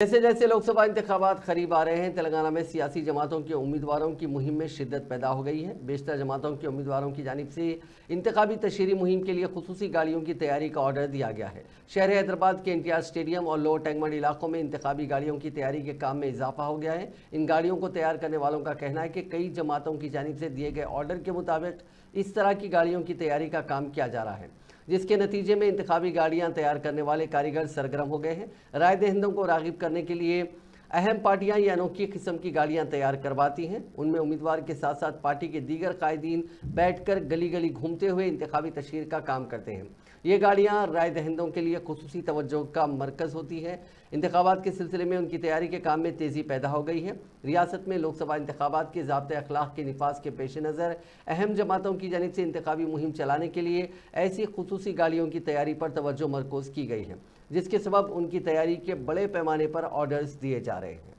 जैसे जैसे लोकसभा इंतखाबात करीब आ रहे हैं, तेलंगाना में सियासी जमातों के उम्मीदवारों की मुहिम में शिद्दत पैदा हो गई है। बेशतर जमातों के उम्मीदवारों की जानिब से इंतखाबी तशहीरी मुहिम के लिए खुसूसी गाड़ियों की तैयारी का ऑर्डर दिया गया है। शहर हैदराबाद के एनटीआर स्टेडियम और लोअर टैंगमंड इलाकों में इंतखाबी गाड़ियों की तैयारी के काम में इजाफा हो गया है। इन गाड़ियों को तैयार करने वालों का कहना है कि कई जमातों की जानिब से दिए गए ऑर्डर के मुताबिक इस तरह की गाड़ियों की तैयारी का काम किया जा रहा है, जिसके नतीजे में इंतखाबी गाड़ियां तैयार करने वाले कारीगर सरगर्म हो गए हैं। राय दहिंदों को राग़िब करने के लिए अहम पार्टियां ये अनोखी किस्म की गाड़ियां तैयार करवाती हैं। उनमें उम्मीदवार के साथ साथ पार्टी के दीगर कायदीन बैठकर गली गली घूमते हुए इंतखाबी तशहीर का काम करते हैं। ये गाड़ियां राय दहिंदों के लिए खुसूसी तवज्जो का मरकज़ होती है। इंतखाबात के सिलसिले में उनकी तैयारी के काम में तेज़ी पैदा हो गई है। रियासत में लोकसभा इंतखाबात के ज़ाब्ते अखलाक के निफाज के पेश नज़र अहम जमातों की जानिब से इंतखाबी मुहिम चलाने के लिए ऐसी खुसूसी गाड़ियों की तैयारी पर तवज्जो मरकूज़ की गई है, जिसके सबब उनकी तैयारी के बड़े पैमाने पर ऑर्डर्स दिए जा रहे हैं।